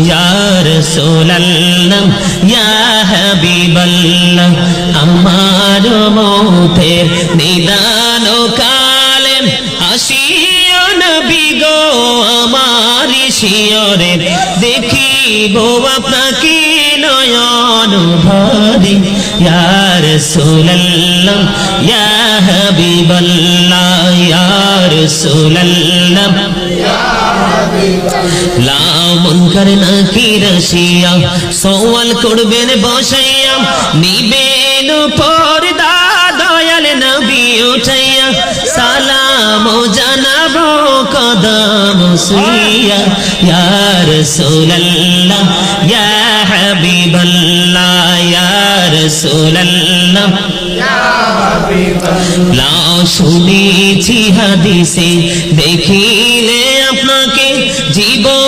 ইয়া রাসূলুল্লাহ ইয়া হাবিবাল্লাহ আমার মৌতের নিদান কালে আসিও নবী গো আমার শিয়রে দেখিব আপনাকে নয়ন ভরে ইয়া রাসূলুল্লাহ ইয়া হাবিবাল্লাহ ইয়া রাসূলুল্লাহ লা মুনকার নাকির আসিয়া সওয়াল করবেন বসাইয়া নিবেন পর্দা দয়াল নবী উঠাইয়া সালাম জানাবো কদম সুইয়া ইয়া রাসূলুল্লাহ ইয়া হাবিবাল্লাহ ইয়া রাসূলুল্লাহ লা শুনেছি হাদিসে দেখিলে আপনাকে জীবন